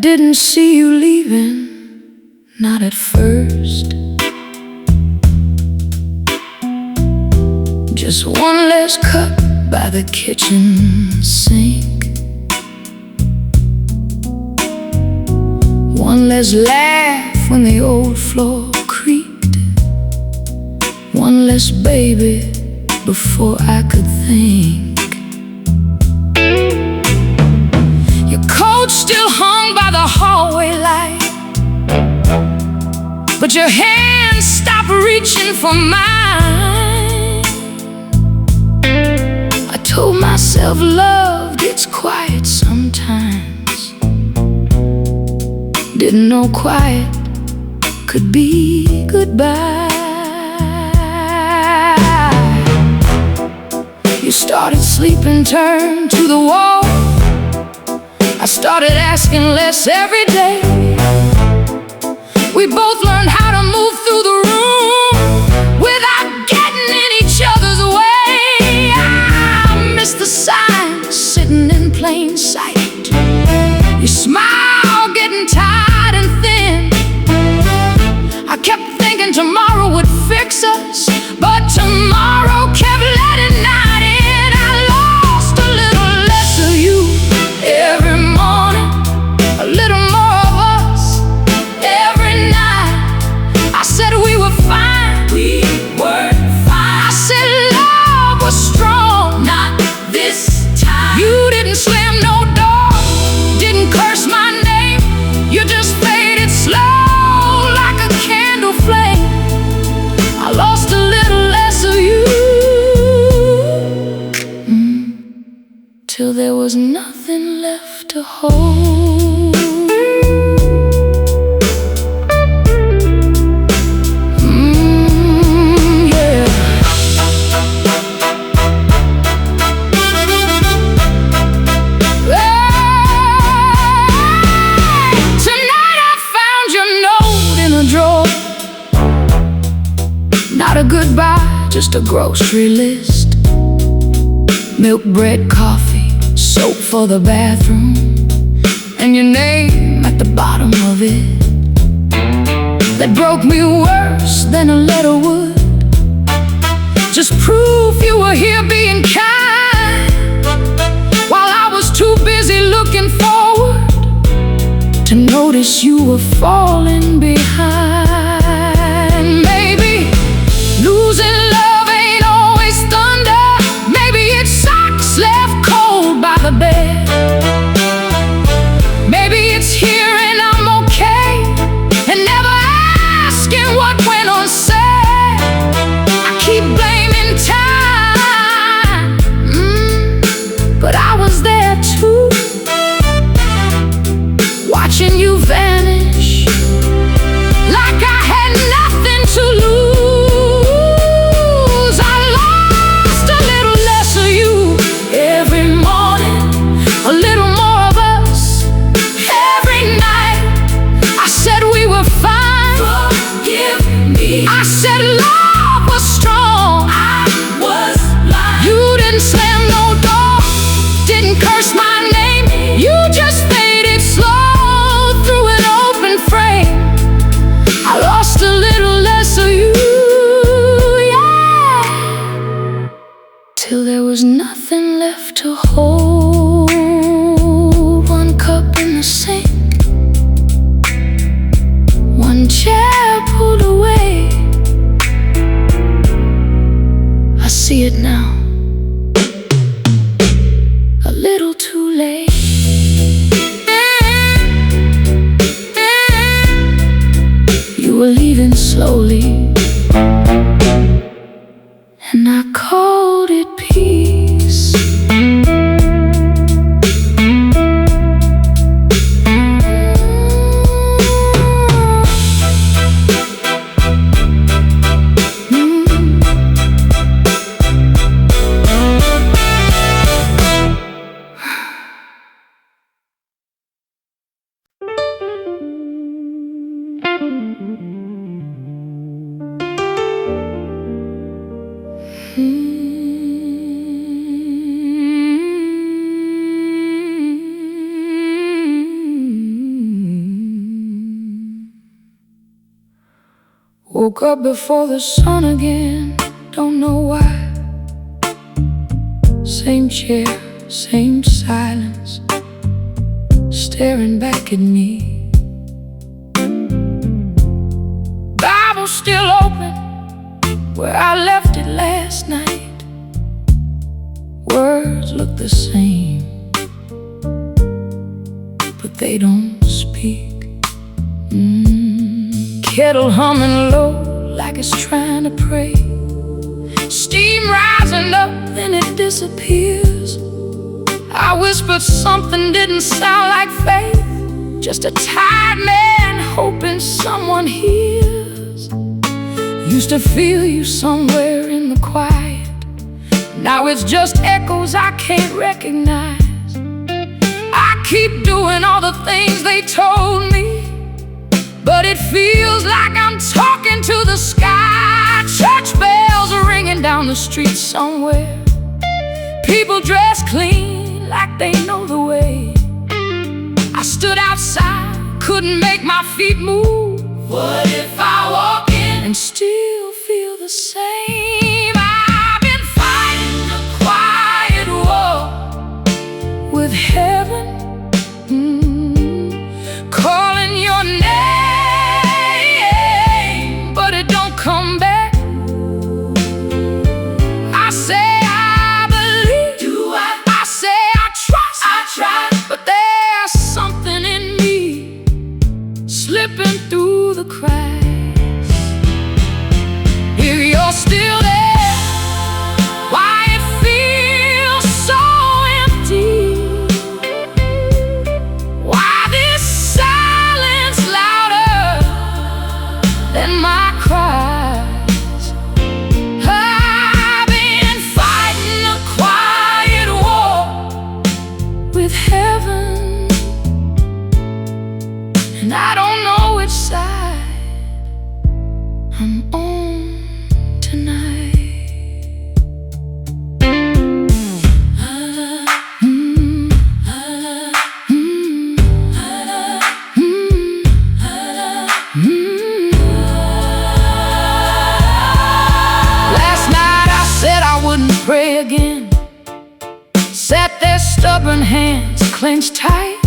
didn't see you leaving, not at first. Just one less cup by the kitchen sink, one less laugh when the old floor creaked, one less baby before I could think. Your coat still hung by the hallway light, but your hand stopped reaching for mine. I told myself love gets quiet sometimes. Didn't know quiet could be goodbye. You started sleeping, turned to the wall. I started asking less every day. We both learned how to move through the room without getting in each other's way. I missed the signs sitting in plain sight. Your smile getting tired and thin. I kept thinking tomorrow would fix us, but tomorrow kept letting night in. I lost a little less of you every morning, a little more of us every night. I said we were fine, we were fine. I said love was strong, not this time. You didn't slam no door, didn't curse my name. You just faded slow like a candle flame. I lost a little less of you, till there was nothing left to hold. Yeah. Hey, tonight I found your note in a drawer. Not a goodbye, just a grocery list. Milk, bread, coffee, soap for the bathroom, and your name at the bottom of it. That broke me worse than a letter would. Just proof you were here being kind, while I was too busy looking forward to notice you were falling behind. Maybe losing love ain't always thunder. Maybe it's socks left cold by the bed. Maybe it's here and I'm okay, and never asking what went unsaid. I keep blaming time, but I was there too, watching you vanish like I had nothing to lose. I lost a little less of you every morning, a little more of us every night. I said we were fine, forgive me. I said love was strong, I was blind. You didn't slam no door, didn't curse my name. You just faded slow through an open frame. I lost a little less of you, yeah, till there was nothing left to hold. One cup in the sink, one chair pulled away. I see it now, a little too late. You were leaving slowly, and I called it peace. Woke up before the sun again, don't know why. Same chair, same silence, staring back at me. Bible still open where I left it last night. Words look the same, but they don't speak. Kettle humming low like it's trying to pray. Steam rising up, then it disappears. I whispered something didn't sound like faith, just a tired man hoping someone hears. Used to feel you somewhere in the quiet, now it's just echoes I can't recognize. I keep doing all the things they told me, but it feels like I'm talking to the sky. Church bells are ringing down the street somewhere. People dressed clean like they know the way. I stood outside, couldn't make my feet move. What if I walk in and still feel the same? I've been fighting a quiet war with heaven, calling your name, but it don't come back. I say I believe, do I say I trust, I try, but there's something in me slipping through the cracks. If you're still there, why it feels so empty? Why this silence louder than my cries? I've been fighting a quiet war with heaven, and I don't know which side I'm on tonight. Last night I said I wouldn't pray again. Sat there, stubborn hands clenched tight,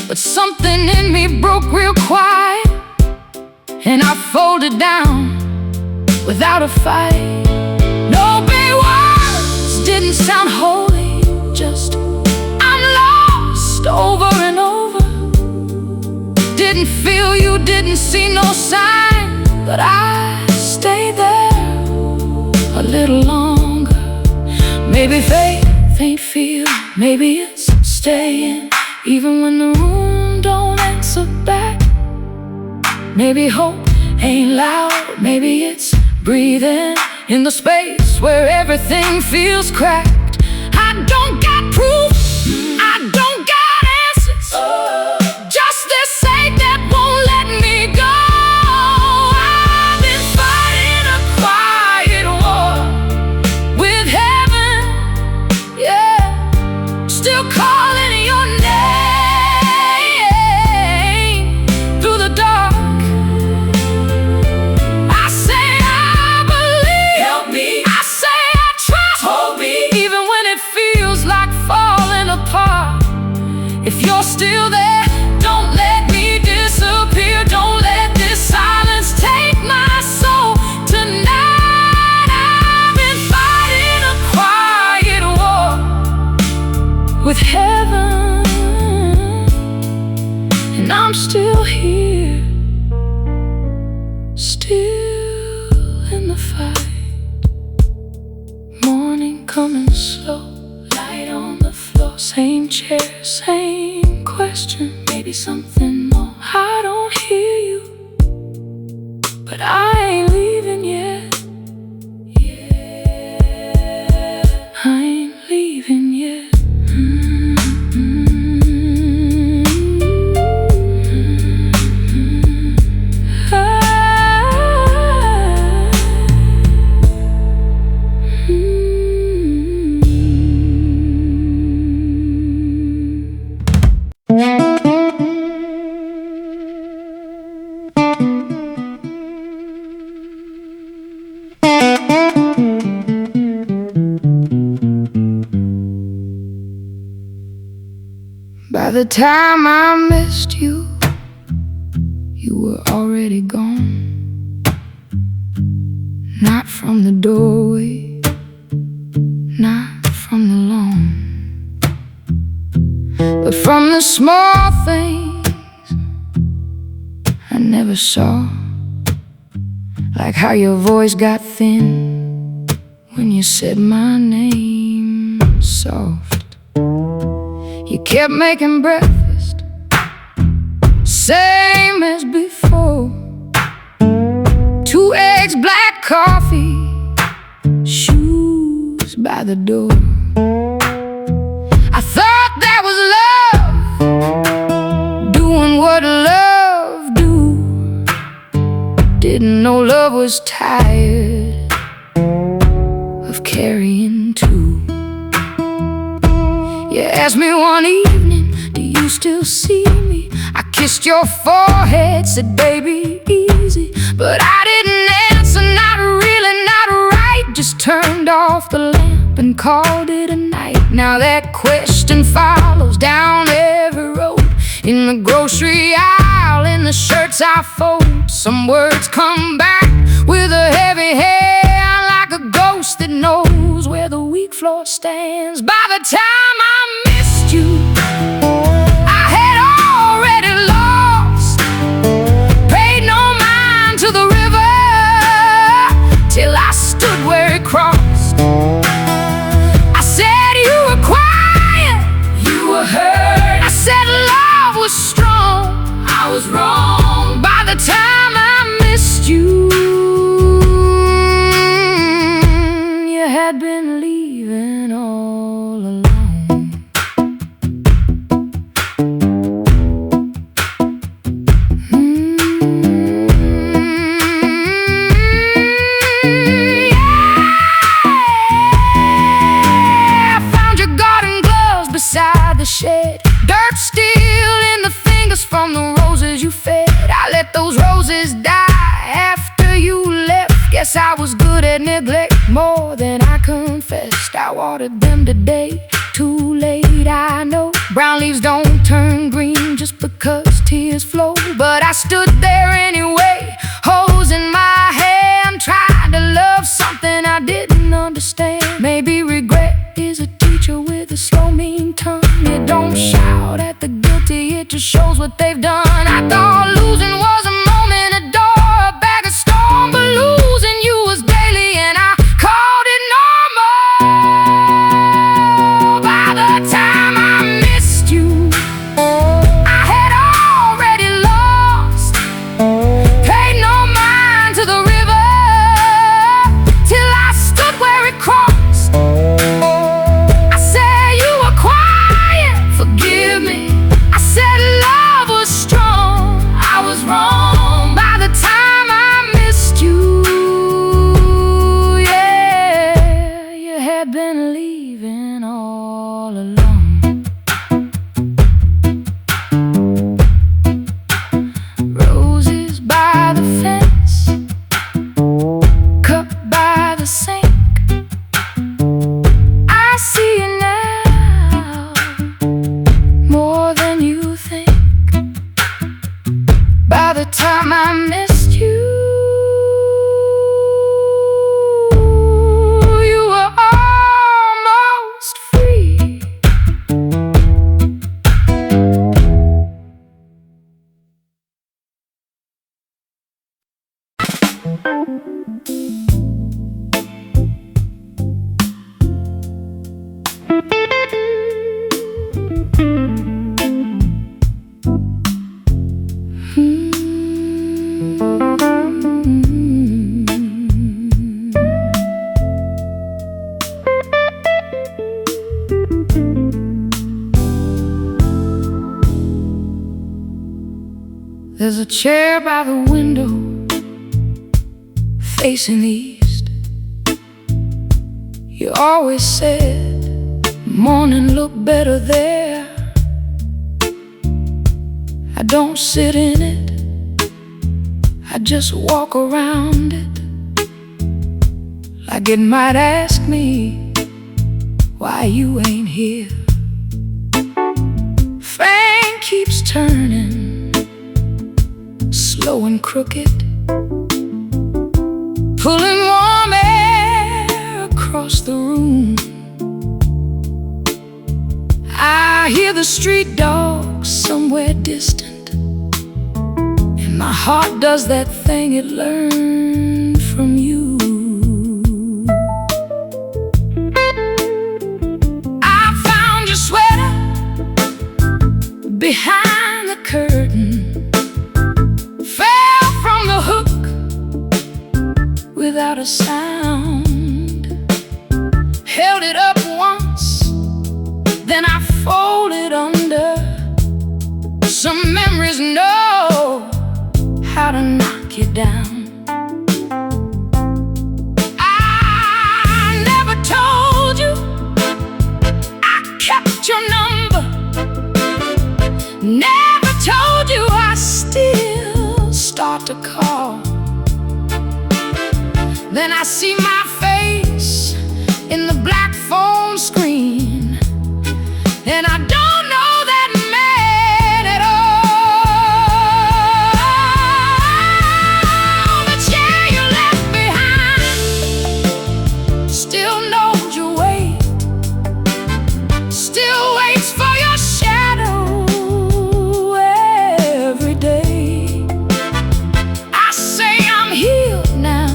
but something in me broke real quiet, and I folded down without a fight. No big words, didn't sound holy, just I'm lost over and over. Didn't feel you, didn't see no sign, but I stayed there a little longer. Maybe faith ain't feel, maybe it's staying even when the room don't answer back. Maybe hope ain't loud, maybe it's breathing in the space where everything feels cracked. I don't got proof, I don't got answers, just this ache that won't let me go. I've been fighting a quiet war with heaven, yeah, still calling your name through the dark. I say I believe, help me. I say I trust, hold me, even when it feels like falling apart. If you're still there, don't let me disappear. Don't let this silence take my soul tonight. I've been fighting a quiet war with heaven, and I'm still here, still in the fight. Morning coming slow, light on the floor. Same chair, same question, maybe something more. I don't hear you, but I ain't leaving yet. I ain't leaving yet. By the time I missed you, you were already gone. Not from the doorway, not from the lawn, but from the small things I never saw. Like how your voice got thin when you said my name soft. You kept making breakfast, same as before. 2 eggs, black coffee, shoes by the door. I thought that was love, doing what love do. Didn't know love was tired of carrying two. You asked me one evening, do you still see me? I kissed your forehead, said baby easy, but I didn't answer, not really, not right. Just turned off the lamp and called it a night. Now that question follows down every road, in the grocery aisle, in the shirts I fold. Some words come back with a heavy hand, like a ghost that knows where the weak floor stands. By the time I missed you, I had already lost, paid no mind to the river, till I stood where it crossed. I said you were quiet, you were hurt. I said love was strong, I was wrong. By the time I missed you, you had been leaving all along. Beside the shed, dirt still in the fingers from the roses you fed. I let those roses die after you left. Guess I was good at neglect, more than I confessed. I watered them today, too late, I know. Brown leaves don't turn green just because tears flow. But I stood there anyway, hose in my hand, trying to love something I didn't understand. Maybe regret is a teacher with a slow, mean tongue. It don't shout at the guilty, it just shows what they've done. I thought losing was a moment, a door, a bag of storm, but losing you was daily, and I called it normal. By the time I missed you, I had already lost, paid no mind to the river, till I stood where it crossed. I said you were quiet, forgive me. I said love was strong, I was wrong. By the time I missed you, yeah, you had been leaving all along. Roses by the fence, cup by the sink. I see you now, more than you think. By the time I missed you, you were almost free. There's a chair by the window, facing east. You always said morning looked better there. I don't sit in it, I just walk around it, like it might ask me why you ain't here. keeps turning, slow and crooked, pulling warm air across the room. I hear the street dogs somewhere distant, and my heart does that thing it learned from you. I found your sweater behind the curtain, fell from the hook without a sound, held it up once, then I folded under. Some memories know how to knock you down. I never told you I kept your number, never told you I still start to call. Then I see my face in the black phone screen, and I don't know that man at all. The chair you left behind still knows your weight, still waits for your shadow every day. I say I'm healed now,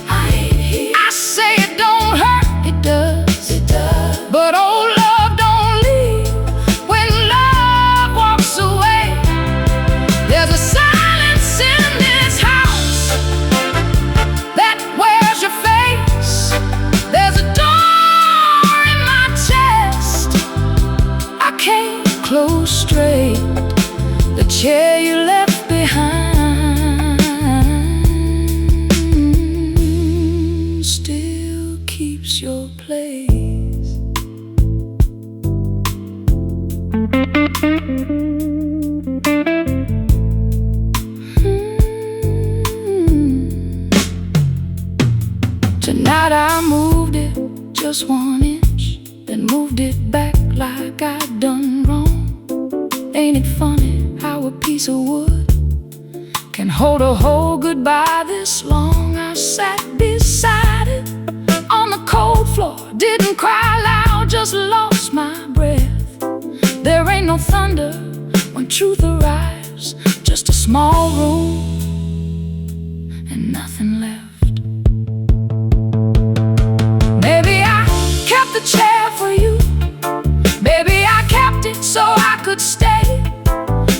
I say it don't hurt, it does, it does. But old love don't leave when love walks away. There's a silence in this house that wears your face. There's a door in my chest I can't close straight. The chair you left behind still keeps your place. Tonight I moved it just 1 inch, then moved it back like I'd done wrong. Ain't it funny how a piece of wood can hold a whole goodbye this long? I sat beside it on the cold floor, didn't cry loud, just lost my breath. There ain't no thunder when truth arrives, just a small room and nothing left. Maybe I kept the chair for you, maybe I kept it so I could stay.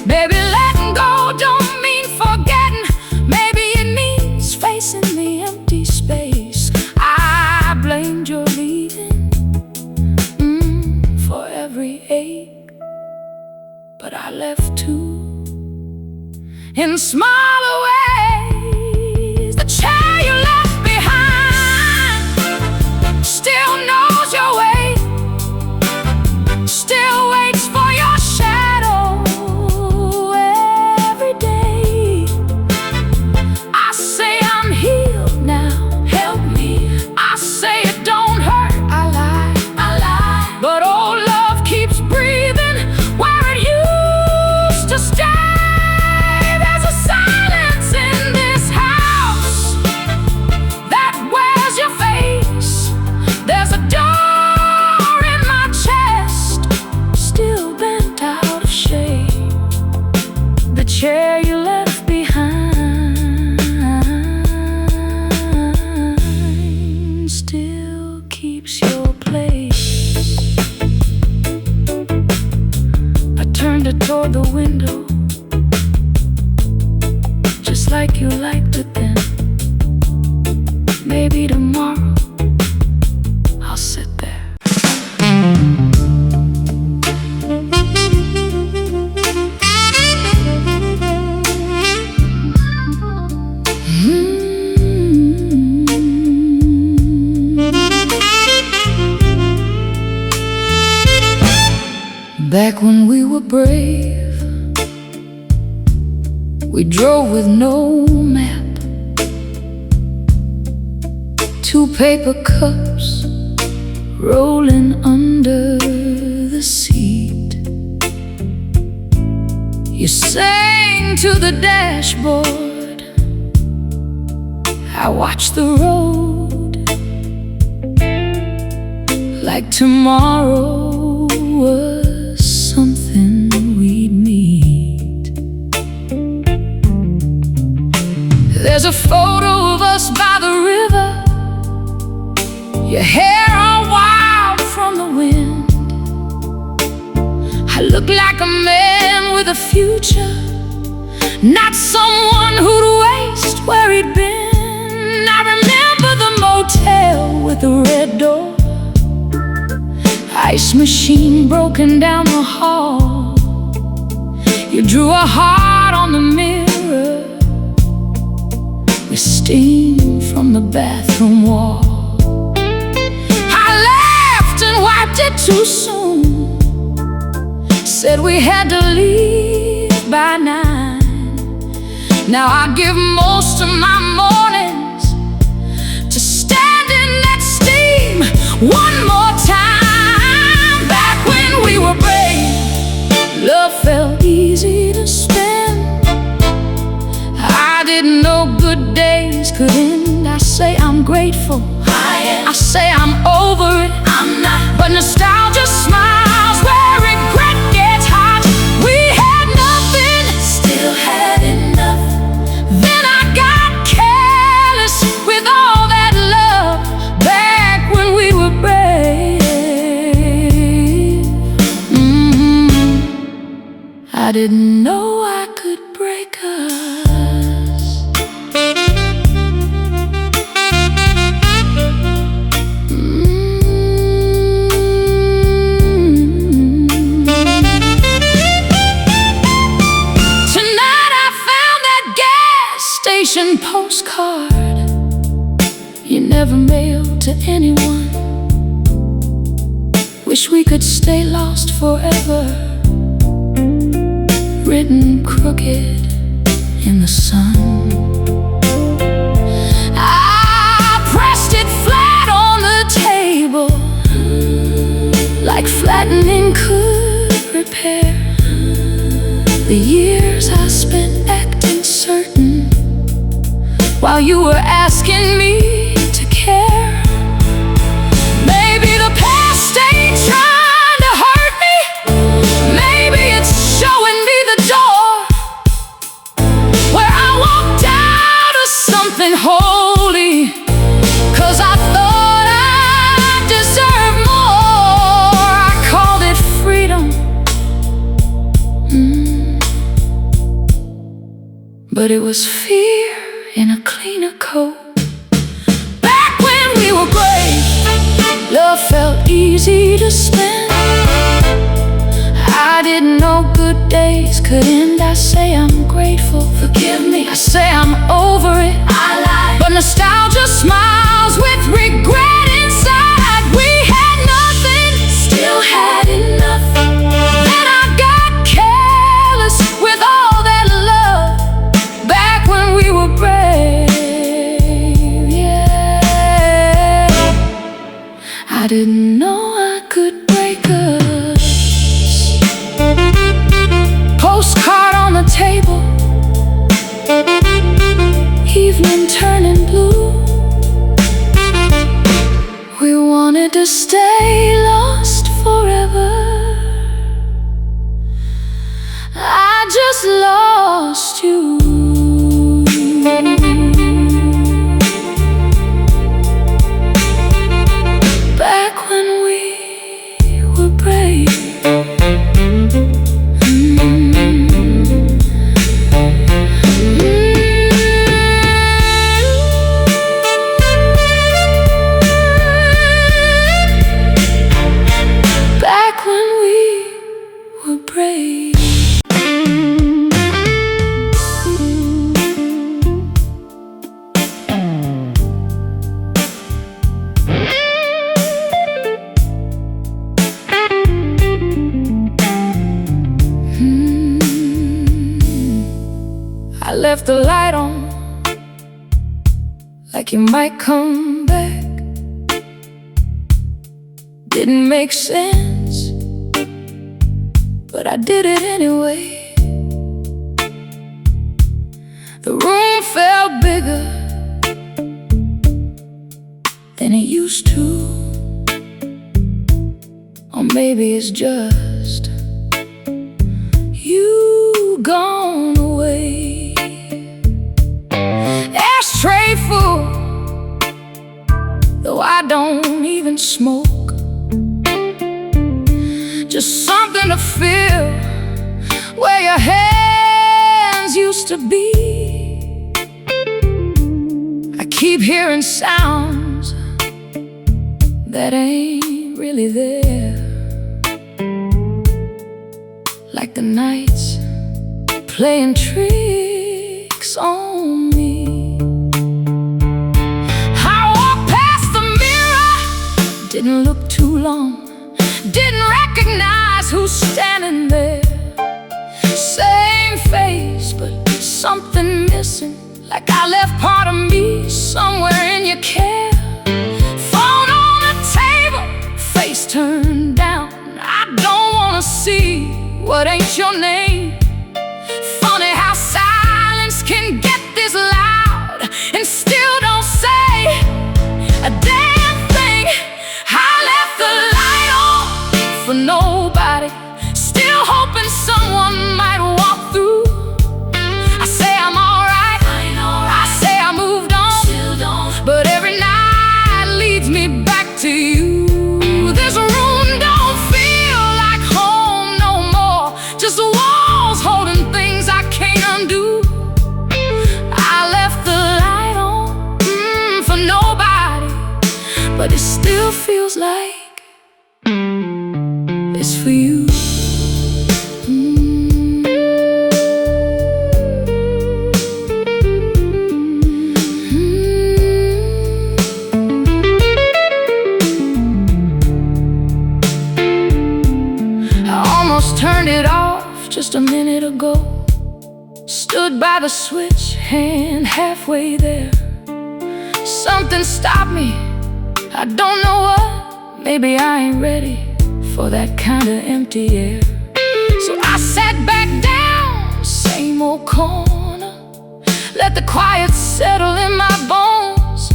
Maybe letting go don't mean forgetting, maybe it means facing the empty space. I blamed your leaving for every ache, but I left too in smaller ways. The chair you left behind still knows your way, still waits for your shadow every day. I say I'm healed now, help me. I say it don't hurt, I lie, but old love keeps breathing where it used to stay. There's a silence in this house that wears your face. There's a door in my chest still bent out of shape. The chair you left behind still keeps your place. I turned it toward the window, just like you liked it then. Maybe tomorrow I'll sit there. Back when we were brave, we drove with no map, 2 paper cups rolling under the seat. to the dashboard, I watch the road like tomorrow was something we'd meet. There's a photo of us by the river, your hair all wild from the wind. I look like a man with a future, not someone who'd waste where he'd been. I remember the motel with the red door, ice machine broken down the hall. You drew a heart on the mirror with steam from the bathroom wall. I laughed and wiped it too soon, said we had to leave by 9. Now I give most of my mornings to stand in that steam one more time. Back when we were brave, love felt easy to spend. I didn't know good days could end. I say I'm grateful, I say I'm over it, I'm not. But nostalgia smiles where regret gets hot. We had nothing, still had enough. Then I got careless with all that love. Back when we were brave, I didn't know I could break us. Postcard you never mailed to anyone. Wish we could stay lost forever, written crooked in the sun. I pressed it flat on the table, like flattening could repair the years I spent acting certain while you were asking me to care. Maybe the past ain't trying to hurt me, maybe it's showing me the door where I walked out of something holy, 'cause I thought I deserved more. I called it freedom, but it was fear in a cleaner coat. Back when we were brave, love felt easy to spend. I didn't know good days could end. I say I'm grateful, forgive me. I say I'm over it, I lied. But nostalgia smiles with regret inside. We had nothing, still had enough. Then I got careless with all that love. Back when we were brave, yeah. I didn't know I could break us. Postcard on the table, evening turning blue. We wanted to stay lost forever. I just lost you. Back when we were brave. Back when we were brave. I left the light on, like you might come back. Didn't make sense, but I did it anyway. The room felt bigger than it used to. Or maybe it's just you gone away. Ashtray full, though I don't even smoke. Just something to feel where your hands used to be. I keep hearing sounds that ain't really there, like the nights playing tricks on me. I walked past the mirror, didn't look too long, didn't recognize who's standing there. Same face, but something missing, like I left part of me somewhere in your care. Phone on the table, face turned down. I don't wanna see what ain't your name. Funny how silence can get this loud and still don't say a damn thing. I left the light on for nobody, still hoping someone might walk through. I say I'm alright, I say I moved on, but every night leads me back to you. This room don't feel like home no more, just the walls holding things I can't undo. I left the light on for nobody, but it still feels like it's for you. Turned it off just a minute ago. Stood by the switch, hand halfway there. Something stopped me, I don't know what. Maybe I ain't ready for that kind of empty air. So I sat back down, same old corner, let the quiet settle in my bones.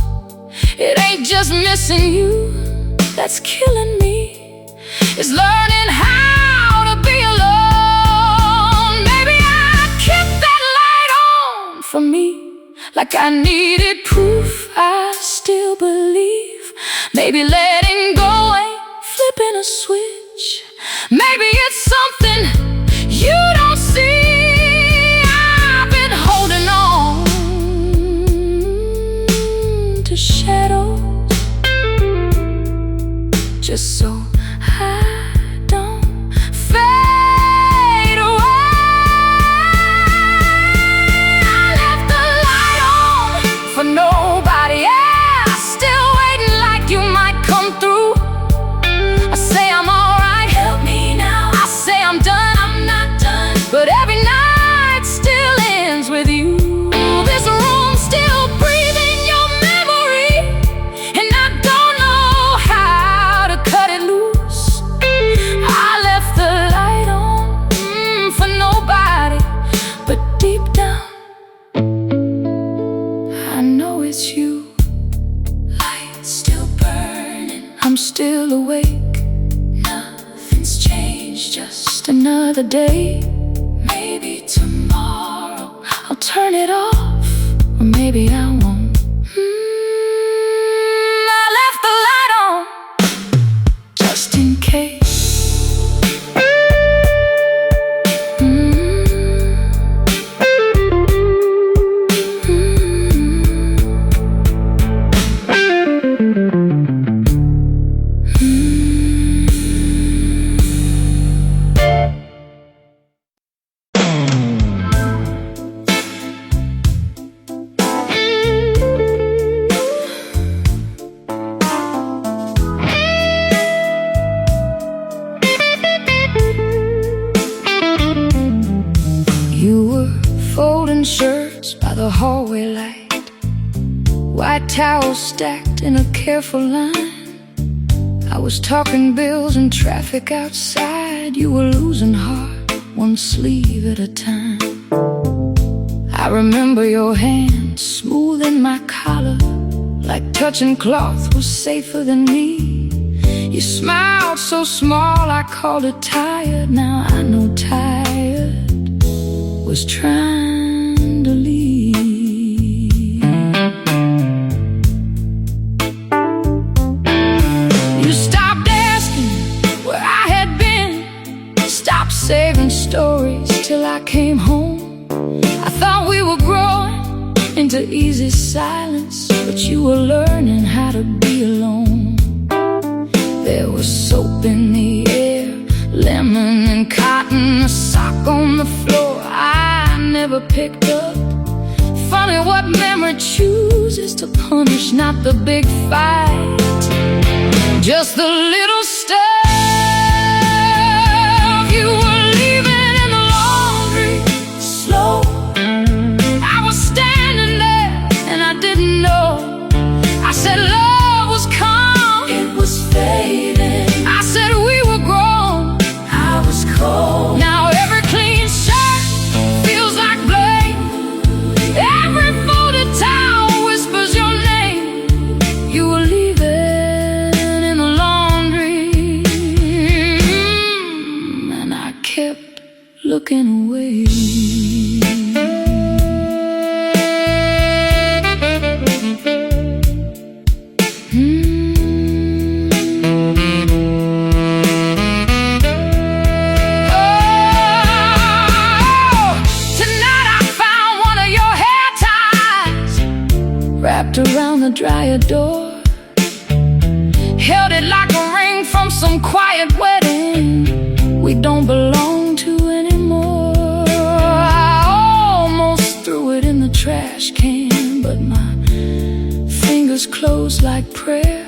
It ain't just missing you that's killing me, it's learning how to be alone. Maybe I kept that light on for me, like I needed proof I still believe. Maybe letting go ain't flipping a switch. Maybe it's something you don't see. I've been holding on to shadows just so I don't fade away. I left the light on for nobody, yeah, still waiting like you might come through. I say I'm alright, help me now. I say I'm done, I'm not done, but every night still ends with you. This room still breathing your memory, and I don't know how to cut it loose. I left the light on for nobody, but deep down I know it's you. Light still burning, I'm still awake. Nothing's changed, just another day. Maybe tomorrow I'll turn it off, or maybe I won't. I left the light on just in case. Shirts by the hallway light, white towels stacked in a careful line. I was talking bills and traffic outside. You were losing heart, one sleeve at a time. I remember your hand smoothing my collar, like touching cloth was safer than me. You smiled so small I called it tired. Now I know tired was trying to leave. You stopped asking where I had been, stopped saving stories till I came home. I thought we were growing into easy silence, but you were learning how to be alone. There was soap in the air, lemon and cotton, a sock on the floor I never picked up. Funny what memory chooses to punish, not the big fight, just the little stuff. You were leaving in the laundry, slow. I was standing there and I didn't know. I said love was calm, it was fading. I said we were grown, I was cold. Now every clean shirt feels like blame. Every folded towel whispers your name. You were leaving in the laundry, and I kept looking away. Wrapped around the dryer door, held it like a ring from some quiet wedding we don't belong to anymore. I almost threw it in the trash can, but my fingers closed like prayer.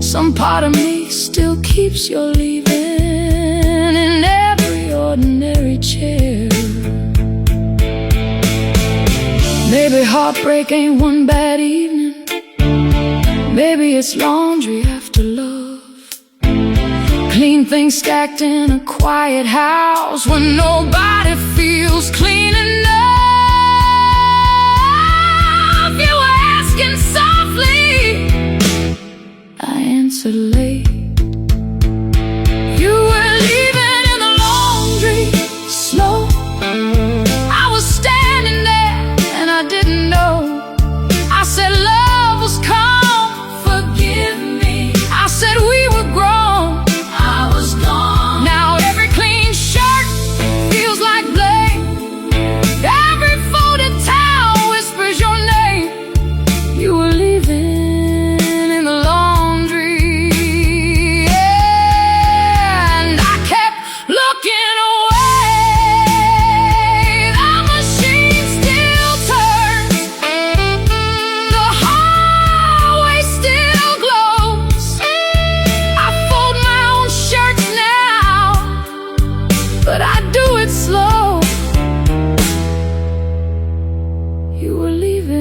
Some part of me still keeps your leaving in every ordinary chair. Maybe heartbreak ain't one bad evening, maybe it's laundry after love. Clean things stacked in a quiet house when nobody feels clean enough. You were asking softly, I answered late. You were leaving in the laundry, slow. I was standing there and I didn't know. I said love was calm, forgive me. I said we were grown, I was gone. Now every clean shirt feels like blame. Every folded towel whispers your name. You were leaving in the laundry, and I kept looking away. The machine still turns, the hallway still glows. I fold my own shirts now, but I do it slow. You were leaving,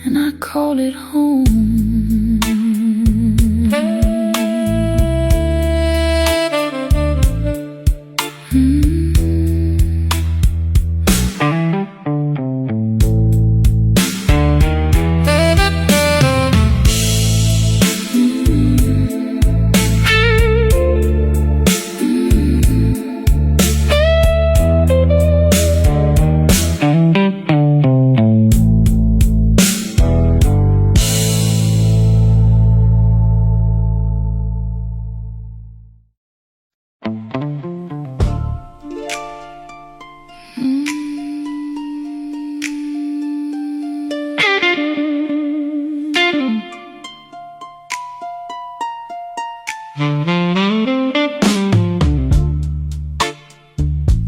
and I call it home.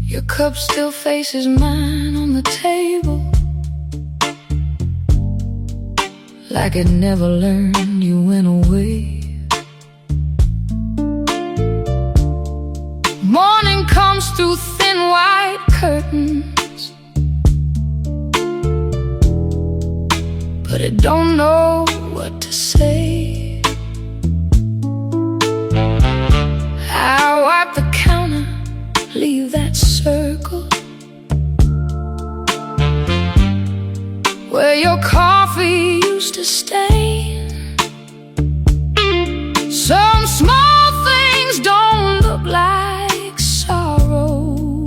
Your cup still faces mine on the table, like it never learned you went away. Morning comes through thin white curtains, but it don't know what to say. I wipe the counter, leave that your coffee used to stain. Some small things don't look like sorrow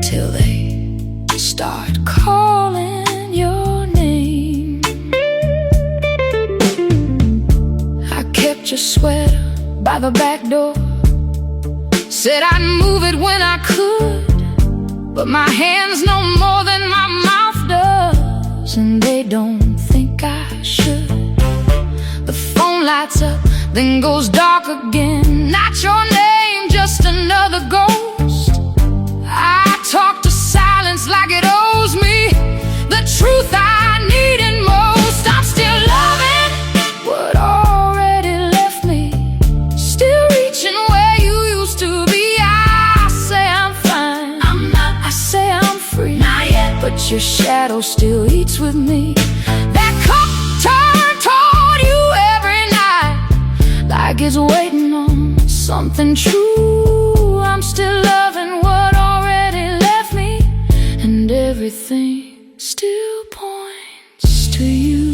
till they start calling your name. I kept your sweater by the back door, said I'd move it when I could, but my hands know more than my mouth does, and they don't think I should. The phone lights up, then goes dark again. Not your name, just another ghost. I talk to silence like it owes me the truth I need and most. I'm still loving what already left me, still reaching where you used to be. I say I'm fine, I'm not. I say I'm free, not yet. But your shadow still eats with me. That cup turned toward you every night, like it's waiting on something true. I'm still loving what already left me, and everything still points to you.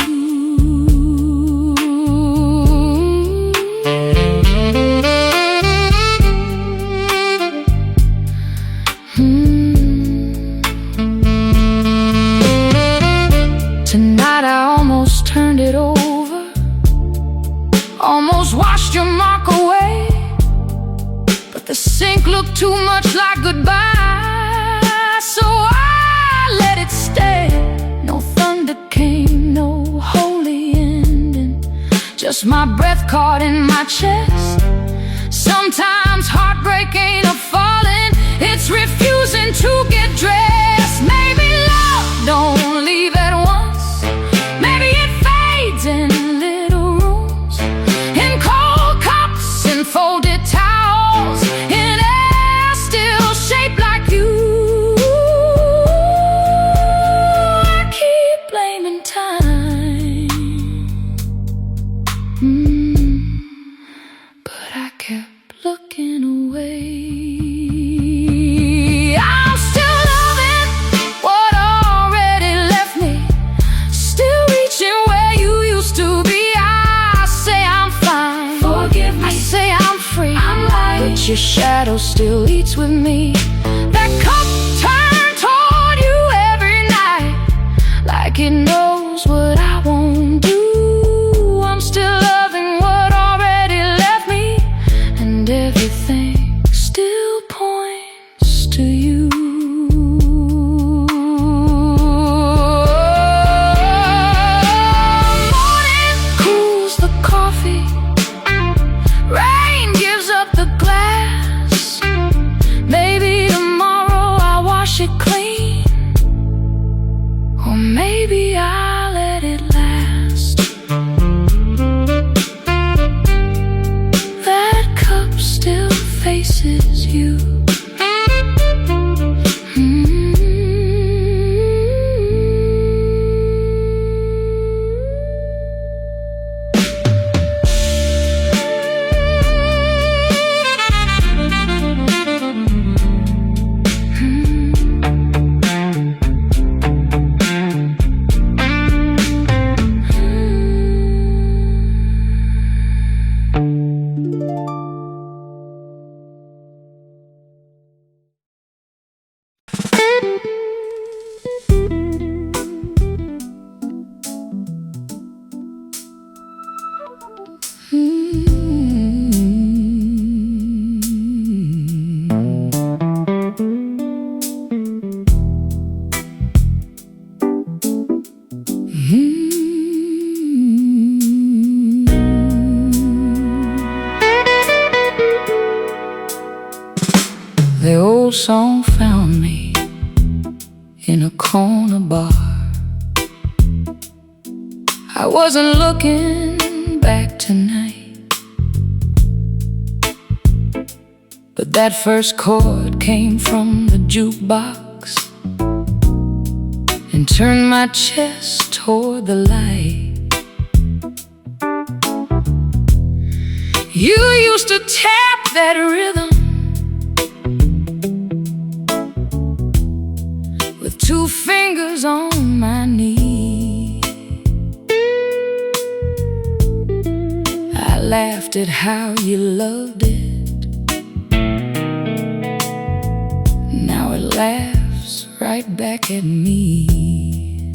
Tonight I almost turned it over, almost washed your mark away, but the sink looked too much like goodbye, so I let it stay. No thunder came, no holy ending, just my breath caught in my chest. Sometimes heartbreak ain't a falling, it's refusing to get dressed. Maybe love don't leave at once, maybe it fades in little rooms, in cold cups and folded towels, in air still shaped like you. I keep blaming time, but I kept looking away. I'm still loving what already left me, still reaching where you used to be. I say I'm fine, forgive me. I say I'm free, I'm right. But your shadow still eats with me. That cup turned toward you every night, like it knows what I won't do. I'm still loving what already left me, and everything still points to you. Morning cools the coffee, rain gives up the glass. Maybe tomorrow I'll wash it clean, or maybe I'll let it last. That cup still faces you. The old song found me in a corner bar. I wasn't looking back tonight, but that first chord came from the jukebox and turned my chest toward the light. You used to tap that rhythm with 2 fingers on laughed at how you loved it. Now it laughs right back at me.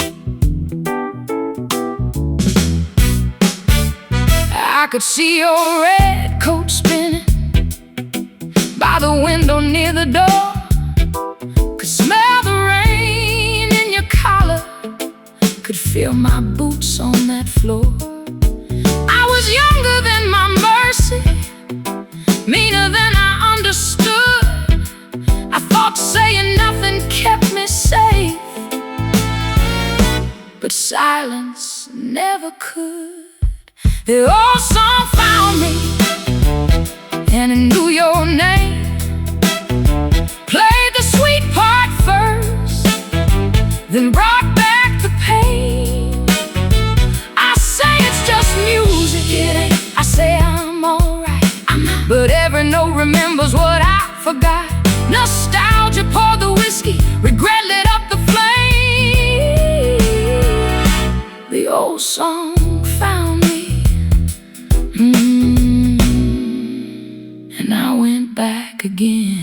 I could see your red coat spinning by the window near the door. Could smell the rain in your collar, could feel my boots on that floor. I was younger than my mercy, meaner than I understood. I thought saying nothing kept me safe, but silence never could. The old song found me, and it knew your name. Played the sweet part first, then brought back the pain. I say it's just music, it ain't. I say I'm alright, but every note remembers what I forgot. Nostalgia poured the whiskey, regret lit up the flame. The old song found me, and I went back again.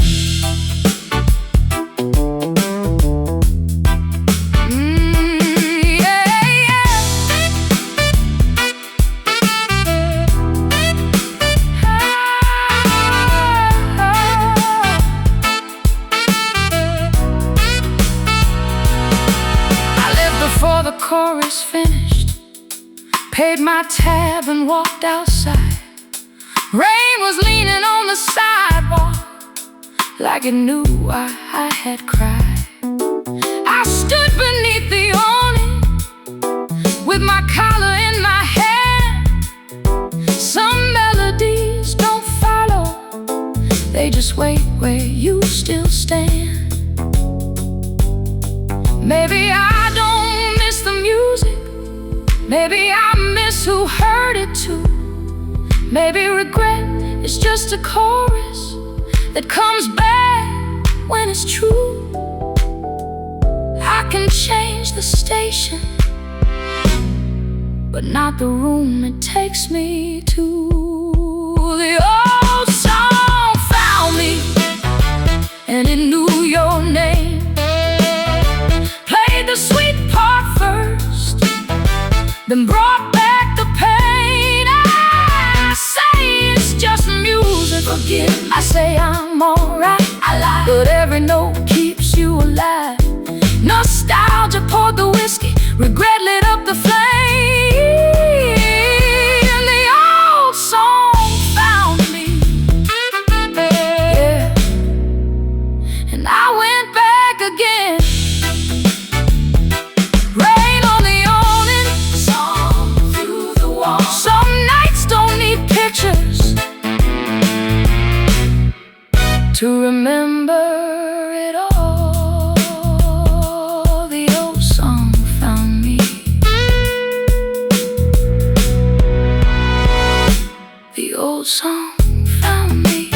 Before the chorus finished, paid my tab and walked outside. Rain was leaning on the sidewalk, like it knew I had cried. I stood beneath the awning, with my collar in my hand. Some melodies don't follow, they just wait where you still stand. Maybe I don't miss the music, maybe I miss who heard it too. Maybe regret is just a chorus that comes back when it's true. I can change the station, but not the room it takes me to. The old song found me, and it knew your name. Played the sweet part first, then brought back the pain. I say it's just music, forgive. I say I'm alright, I lie, but every note keeps you alive. Nostalgia poured the whiskey, regret lit up the flame. And the old song found me, yeah, and I went back again. Rain on the awning, song through the wall. Some nights don't need pictures to remember it all. The old song found me, the old song found me.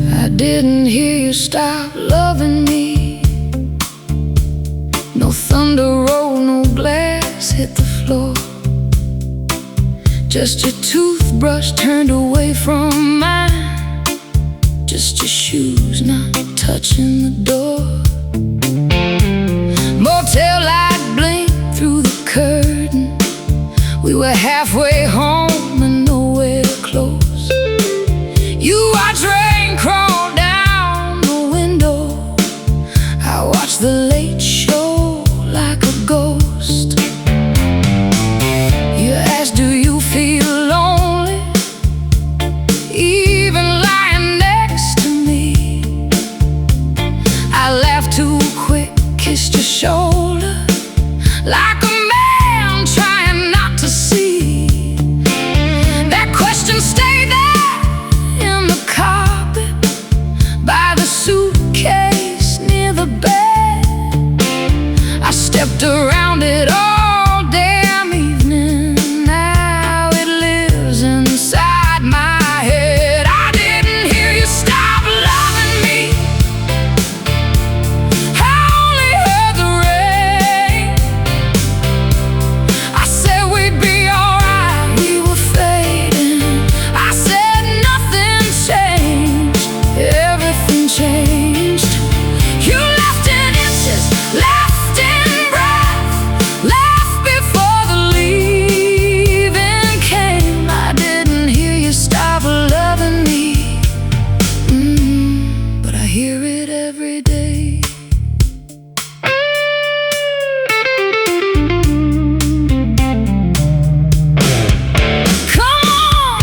I didn't hear you stop loving me. No thunder roll, no glass hit the floor. Just your toothbrush turned away from mine, just your shoes not touching the door. Motel light blinked through the curtain. We were halfway home and nowhere close. You watched rain crawl down the window. I watched the late show like a ghost. You asked, do you feel lonely, even lying next to me? I laughed too quick, kissed your shoulder like a man trying not to see. That question stayed there in the carpet, by the suitcase near the bed. I stepped around it all damn evening. Now it lives inside my head. I didn't hear you stop loving me. I only heard the rain. I said we'd be alright, we were fading. I said nothing changed, everything changed. You left in inches, left in breath, left before the leaving came. I didn't hear you stop loving me, but I hear it every day. Come on!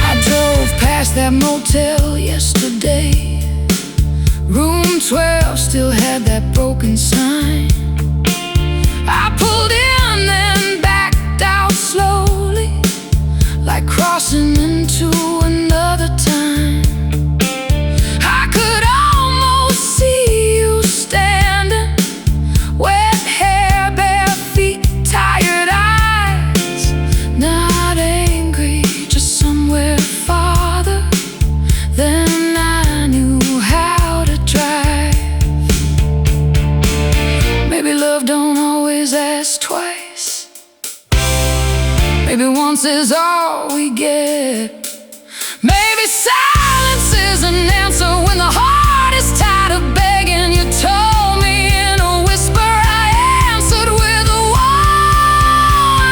I drove past that motel yesterday. Room 12 still had that broken sign. I pulled in, then backed out slowly, like crossing into another time. I could almost see you standing, wet hair, bare feet, tired eyes. Not angry, just somewhere farther than I knew how to drive. Maybe love don't always ask twice. Maybe once is all we get. Maybe silence is an answer when the heart is tired of begging. You told me in a whisper, I answered with a whoa.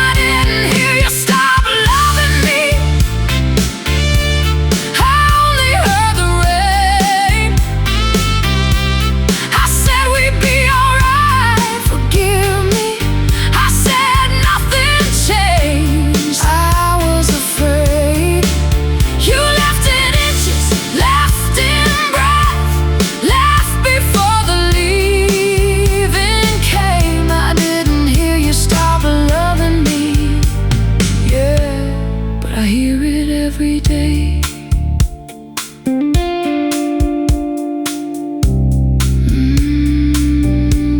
I didn't hear you stop loving me. I only heard the rain. I said we'd be alright, forgive me. I said nothing changed, I was afraid. You left in inches, left in breath, left before the leaving came. I didn't hear you stop loving me, yeah, but I hear it every day.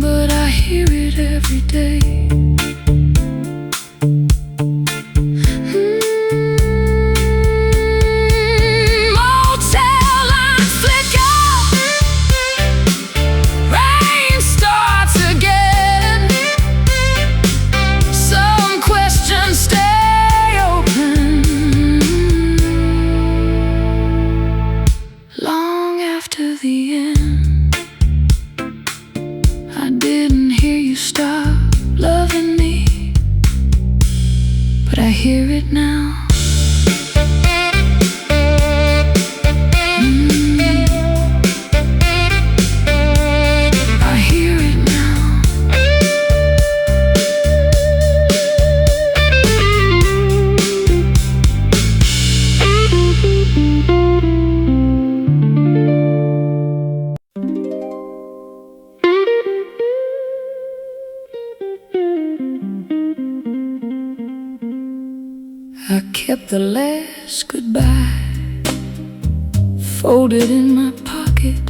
But I hear it every day. Motel lights flicker, rain starts again. Some questions stay open long after the end. I didn't hear you stop loving me, but I hear it now. I hear it now. I kept the last goodbye folded in my pocket,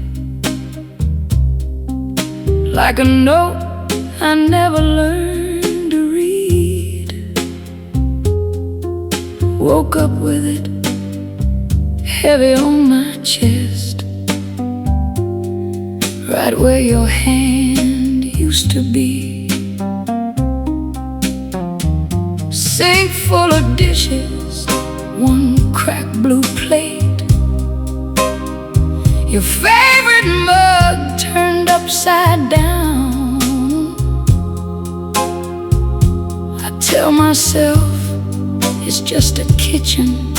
like a note I never learned to read. Woke up with it heavy on my chest, right where your hand used to be. Sink full of dishes, one cracked blue plate, your favorite mug turned upside down. I tell myself it's just a kitchen,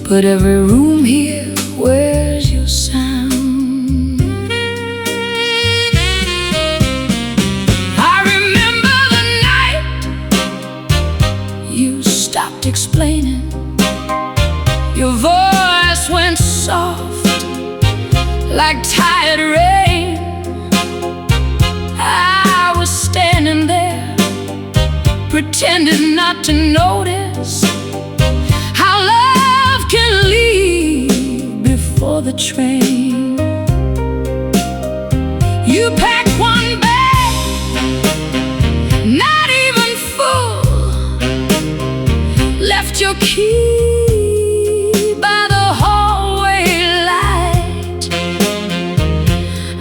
but every room here wears your sound. pretended not to notice how love can leave before the train. You packed one bag, not even full, left your key by the hallway light.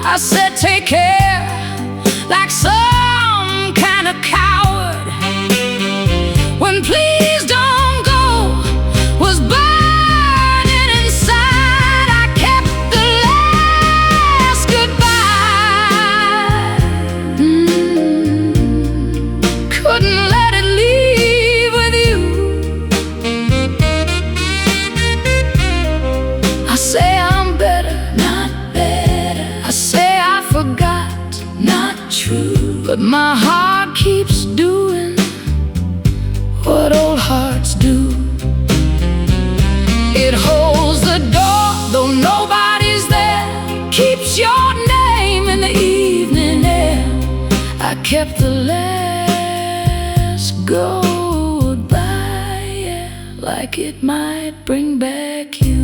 I said, take care, like some kind of coward, when please don't go was burning inside. I kept the last goodbye. Couldn't let it leave with you. I say I'm better, not better. I say I forgot, not true. But my heart keeps doing what old hearts do. It holds the door, though nobody's there, keeps your name in the evening air. I kept the last goodbye, yeah, like it might bring back you.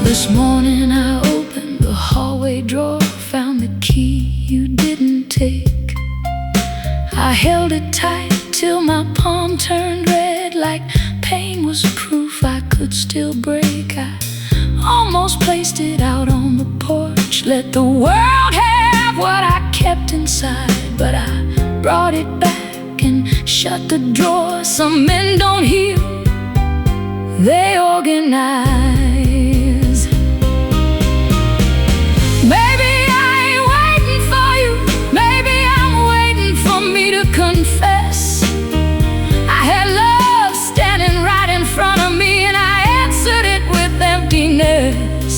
This morning I opened the hallway drawer, found the key you didn't take. I held it tight till my palm turned red, like pain was proof I could still break. I almost placed it out on the porch, let the world have what I kept inside. But I brought it back and shut the drawer. Some men don't heal, they organize. Maybe I ain't waiting for you, maybe I'm waiting for me to confess. I had love standing right in front of me, and I answered it with emptiness.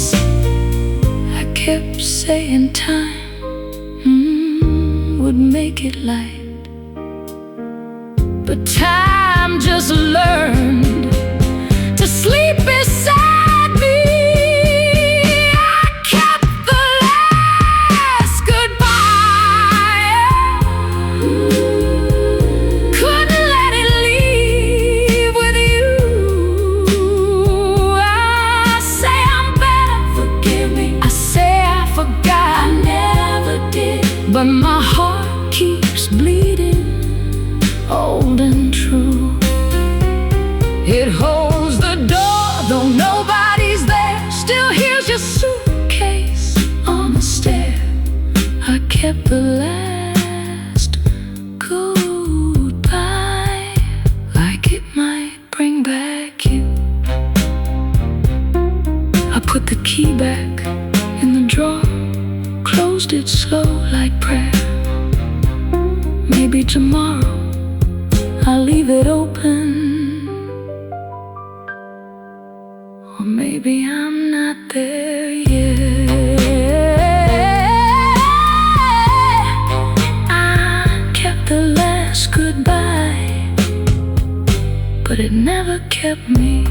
I kept saying time would make it light, but time just learned to sleep beside me. I kept the last goodbye, couldn't let it leave with you. I say I'm better, forgive me. I say I forgot, I never did. But my heart keeps bleeding, old and true. It holds the door, though nobody's there. Still here's your suitcase on the stair. I kept the last goodbye, like it might bring back you. I put the key back in the drawer, closed it slow like prayer. Maybe tomorrow I'll leave it open, or maybe I'm not there yet. I kept the last goodbye, but it never kept me.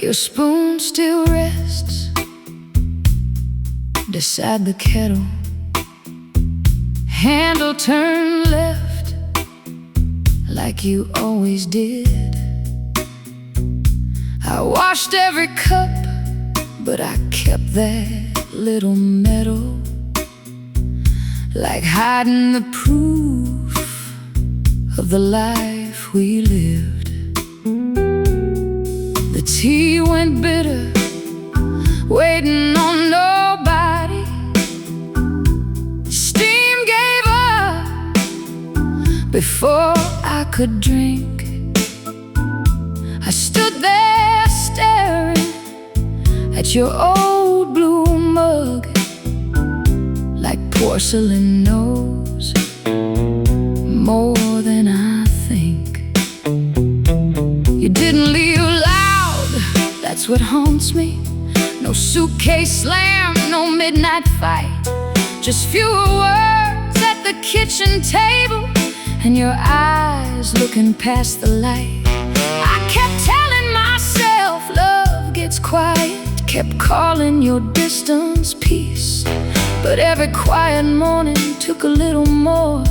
Your spoon still rests beside the kettle, handle turned left like you always did. I washed every cup, but I kept that little medal, like hiding the proof of the life we lived. The tea went bitter, waiting on nobody, Before I could drink, I stood there staring at your old blue mug, like porcelain knows more than I think. You didn't leave loud, that's what haunts me. No suitcase slam, no midnight fight, just fewer words at the kitchen table and your eyes looking past the light. I kept telling myself love gets quiet, kept calling your distance peace, but every quiet morning took a little more,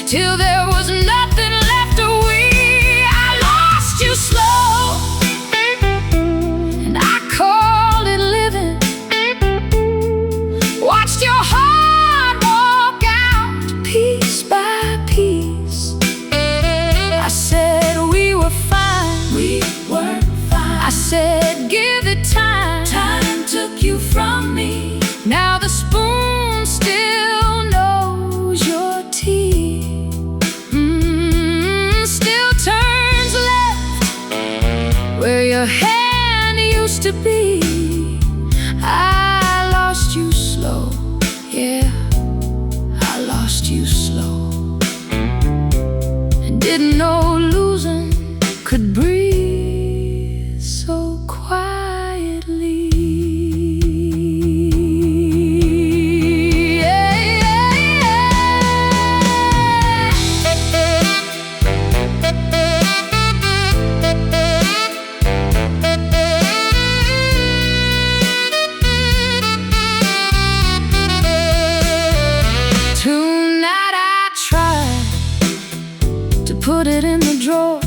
till there was nothing left of we. I lost you slow, and I called it living. Watched your heart walk out piece by piece. I said we were fine, we were fine. I said give it time, time took you from me. Now the spoon still knows your tea, still turns left where your hand used to be. I lost you slow, yeah, I lost you slow, and didn't know losing could breathe so quietly. Tonight I tried to put it in the drawer,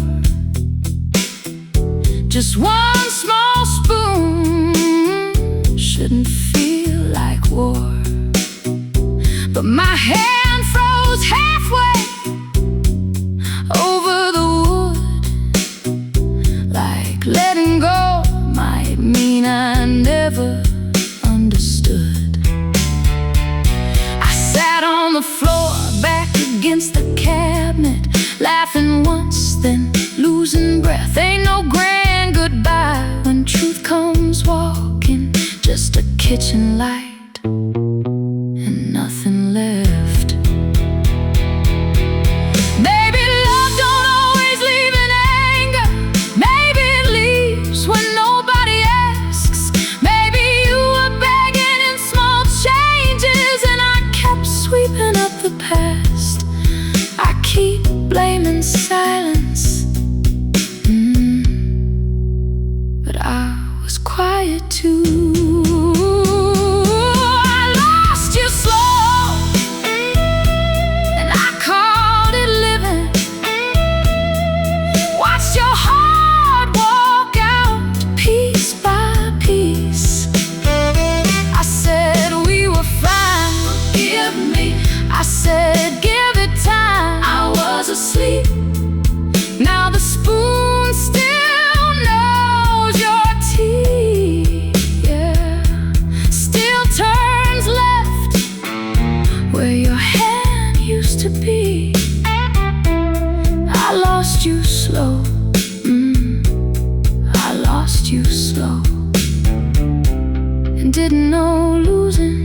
just one small spoon shouldn't feel like war. But my hand froze halfway over the wood, like letting go might mean I never understood. I sat on the floor, back against the cabinet, laughing once, then losing breath. Ain't no grand goodbye when truth comes walking, just a kitchen light and nothing left. Baby, love don't always leave in anger. Maybe it leaves when nobody asks. Maybe you were begging in small changes, and I kept sweeping up the past. I keep blaming silence, but I was quiet too. I lost you slow, and I called it living. Watched your heart walk out piece by piece. I said we were fine, forgive me. I said give it time, I was asleep. Now the spoon still knows your tea, yeah, still turns left where your hand used to be. I lost you slow, I lost you slow, and didn't know losing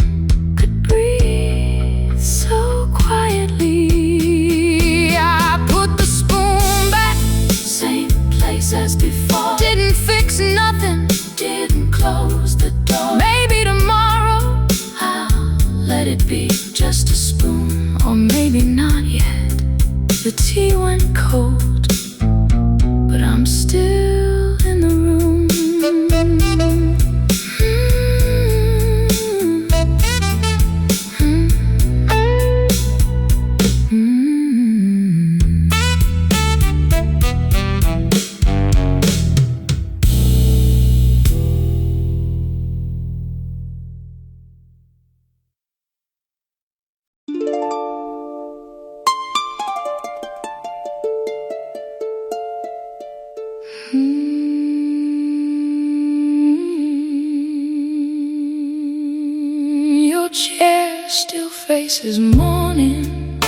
could breathe so quietly. As before, didn't fix nothing, didn't close the door. Maybe tomorrow I'll let it be just a spoon, or maybe not yet. The tea went cold, but I'm still in the room. Your chair still faces morning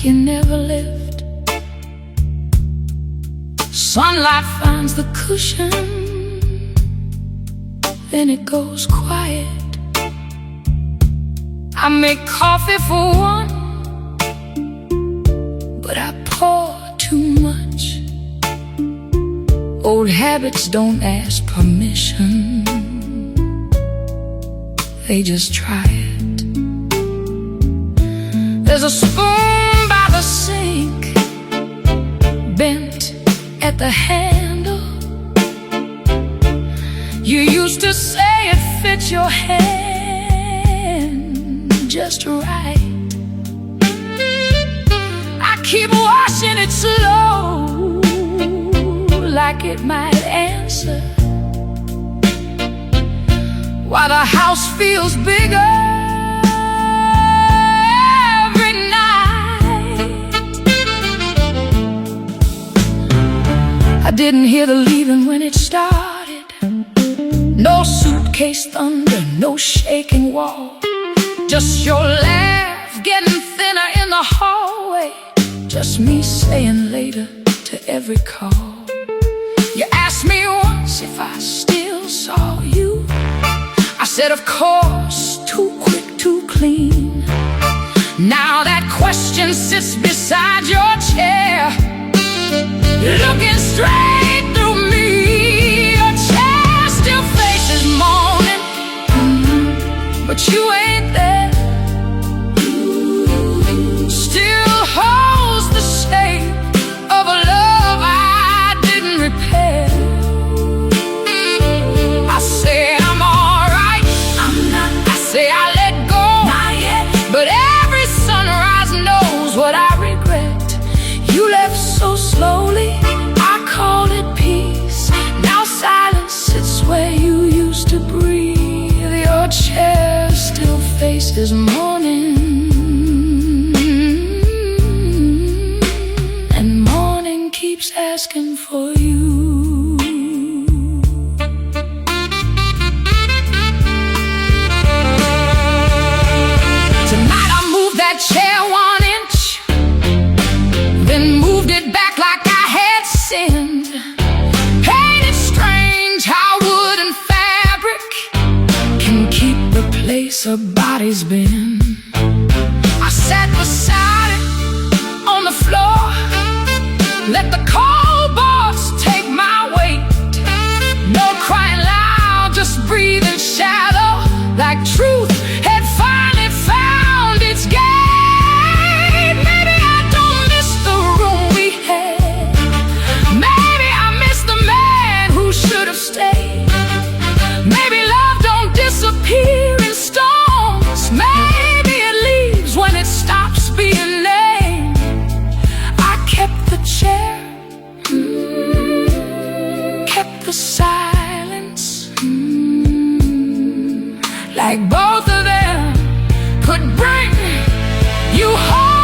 like you never lived. Sunlight finds the cushion, then it goes quiet. I make coffee for one, but I pour too much. Old habits don't ask permission, they just try it. There's a spoon by the sink, bent at the handle. You used to say it fits your hand just right. I keep washing it slow, like it might answer, while the house feels bigger every night. I didn't hear the leaving when it started. No suitcase thunder, no shaking wall, just your laugh getting thinner in the hallway, just me saying later to every call. You asked me once if I still saw you. I said, of course, too quick, too clean. Now that question sits beside your chair, looking straight through me. Your chair still faces morning, but you ain't there. Still holds the shape of a love I didn't repair. I say I'm alright, I'm not. I say I let go, not yet. But every sunrise knows what I regret. You left so slowly, I called it peace. Now silence sits where you used to breathe. Your chair still faces morning, and morning keeps asking for you. Tonight I moved that chair 1 inch, then moved it back like I had sinned. Ain't it strange how wood and fabric can keep the place a body's been? I sat beside it on the floor, let the cold boss take my weight. No crying loud, just breathing shallow, like truth had finally found its gate. Maybe I don't miss the room we had, maybe I miss the man who should have stayed. Maybe love don't disappear in storms, maybe it leaves when it stops being named. I kept the chair, kept the silence, like both of them could bring you home.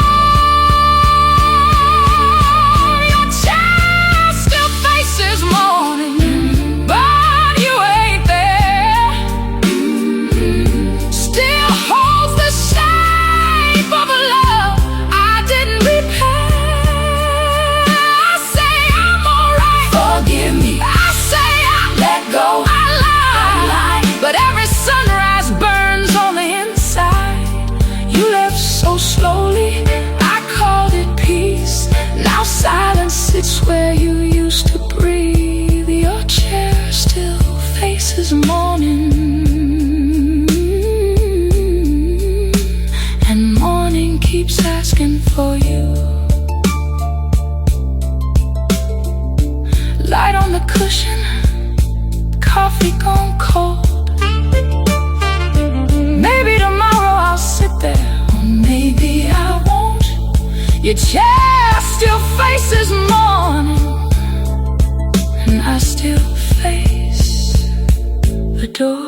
Your chair still faces morning, but you ain't there. Still holds the shape of a love I didn't repair. I say I'm alright, forgive me. I say I let go, I lied. But every sunrise burns on the inside. You left so slowly, I called it peace. Now silence sits where you used to breathe. Your chair still faces morning, and morning keeps asking for you. Light on the cushion, coffee gone cold. Maybe tomorrow I'll sit there, or maybe I won't. Your chair still faces morning, and I still face the door.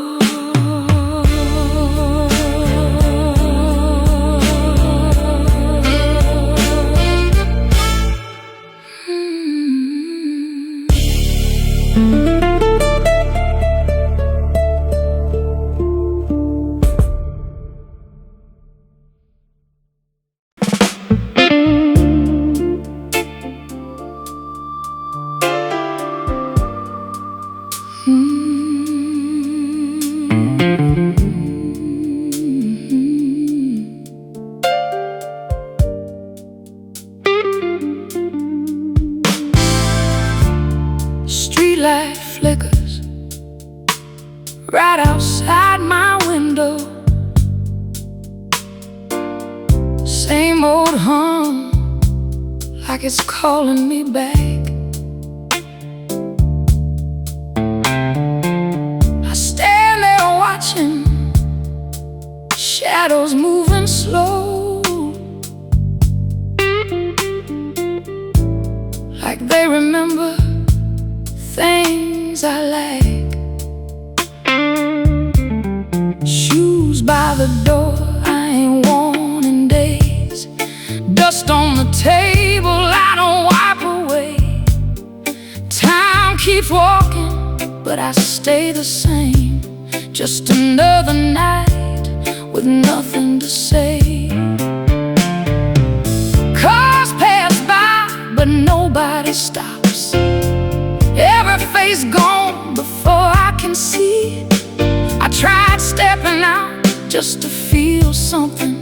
flickers right outside my window. Same old hum, like it's calling me back. I stand there watching shadows moving slow, like they remember things I lack. Shoes by the door I ain't worn in days, dust on the table I don't wipe away. Time keeps walking, but I stay the same. Just another night with nothing to say. Cars pass by, but nobody stops. Every face gone before I can see. I tried stepping out just to feel something,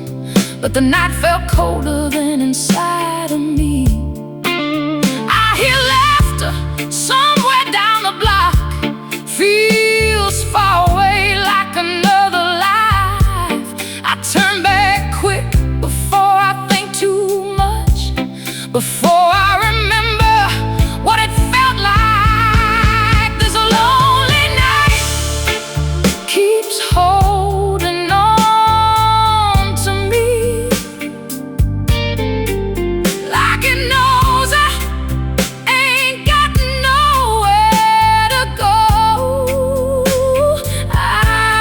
but the night felt colder than inside of me. I hear laughter somewhere down the block, feels far away like another life. I turn back quick before I think too much, before I remember what it felt like. This lonely night keeps holding on to me, like it knows I ain't got nowhere to go. I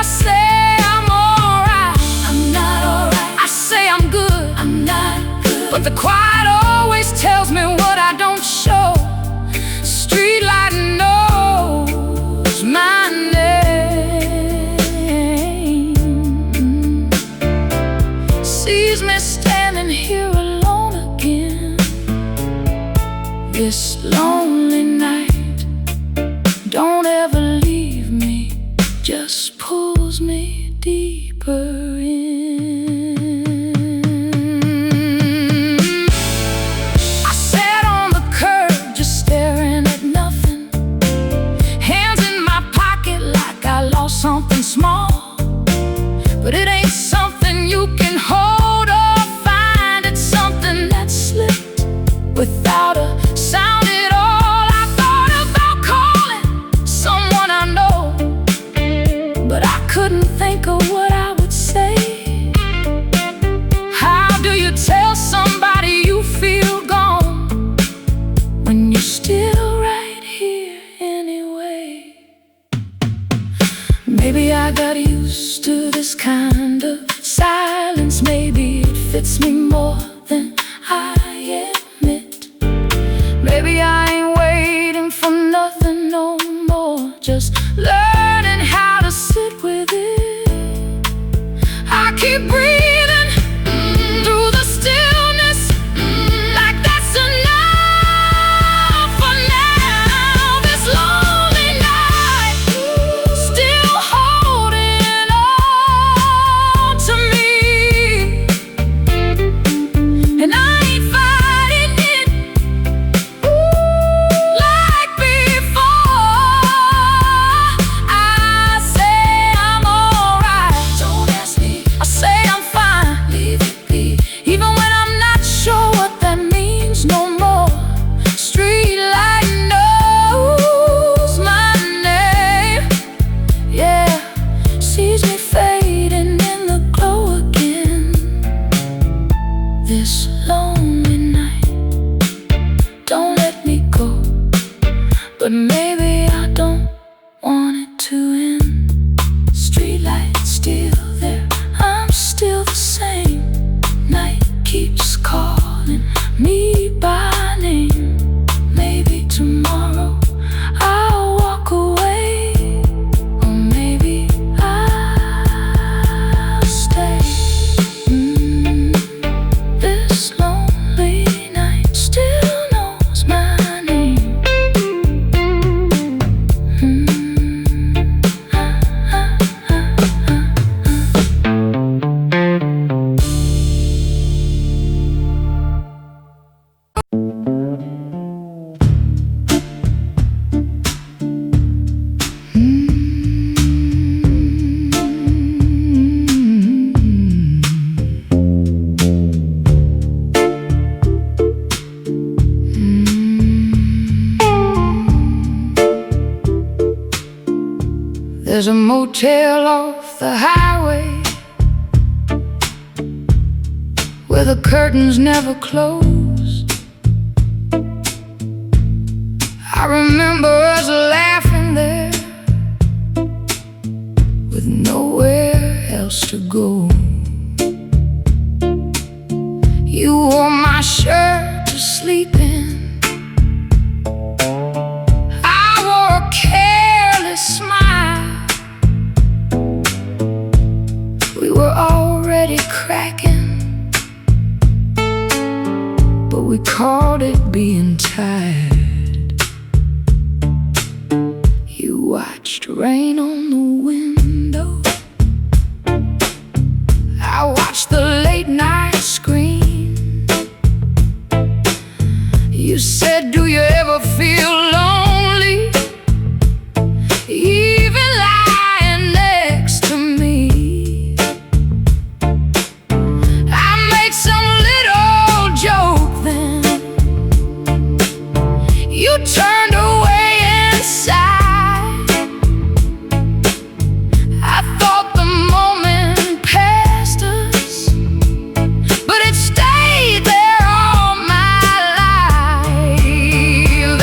say I'm alright, I'm not alright. I say I'm good, I'm not good. But the quiet always tells me what I don't show. Streetlight knows my name, sees me standing here alone again. This lonely night don't ever leave me, just pulls me deeper in. I sat on the curb just staring at nothing, hands in my pocket like I lost something small. But it ain't something you can hold or find, it's something that slipped without a sound at all. I thought about calling someone I know, but I couldn't think of what I would say. How do you tell somebody you feel gone when you're still right here anyway? Maybe I got used to this kind of silence. Maybe it fits me more than I admit. Maybe I ain't waiting for nothing no more, just learning how to sit with it. I keep breathing through the stillness, like that's enough for now. This lonely night still holding on to me, and I ain't fighting it like before. I say I'm alright, don't ask me. I say I'm fine, leave it be, even when I'm not sure what that means no more. Streetlight knows my name, yeah, sees me fading in the glow again. This lonely night don't let me go, but maybe I don't want it to end. Streetlight still there, I'm still the same. Night keeps calling me by name. Maybe tomorrow I'll walk away, or maybe I'll stay. This lonely night still knows my name. There's a motel off the highway where the curtains never closed. I remember us laughing there with nowhere else to go. You wore my shirt to sleep in. I wore a careless smile. We were already cracking, but we called it being tired. You watched rain on the window. I watched the late night screen. You said, do you ever feel lonely, even lying next to me? I made some little joke then. You turned away inside. I thought the moment passed us, but it stayed there all my life.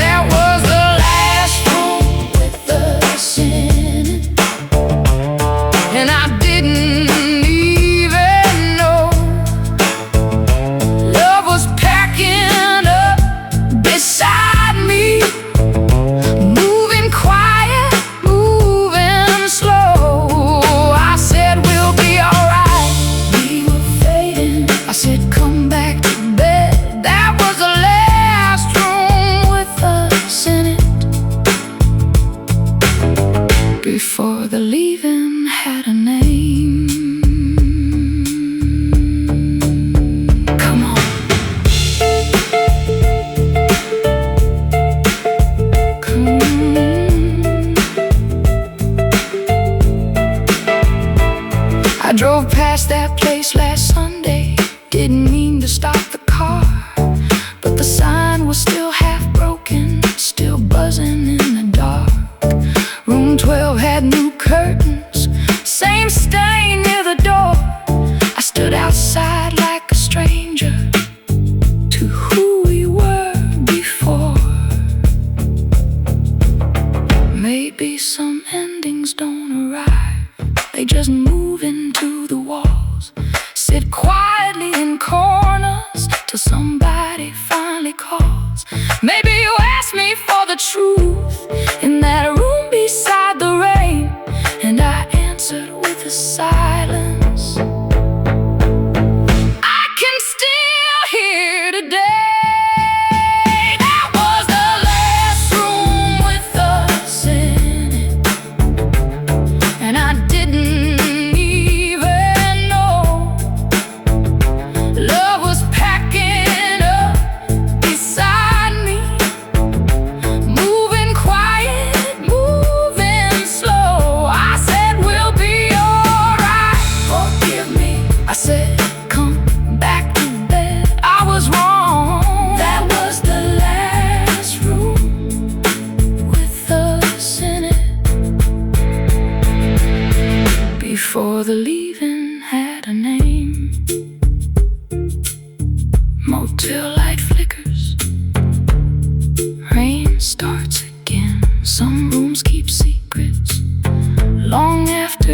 There was the last room with us in it, and I didn't even know love was packing up beside me, moving quiet, moving slow. I said, we'll be alright. We were fading. I said, come back to bed. That was the last room with us in it, before the leaving had a name. Come on. Come on. I drove past that place last Sunday. Didn't mean to stop the car, but the sign was still half broken, still buzzing in the dark. Room 12 had new curtains, same stain near the door. I stood outside like a stranger to who we were before. Maybe some endings don't arrive, they just move into the walls, sit quietly in corners till somebody finally calls. Maybe you asked me for the truth in that room beside the rain, and I answered with a silence I can still hear today. That was the last room with us in it, and I didn't even know love was packing up beside me, moving quiet, moving slow. I said, we'll be alright. Forgive me. I said, come back to bed. I was wrong. That was the last room with us in it, before the leaving had a name. Motel light flickers, rain starts again. Some rooms keep secrets long after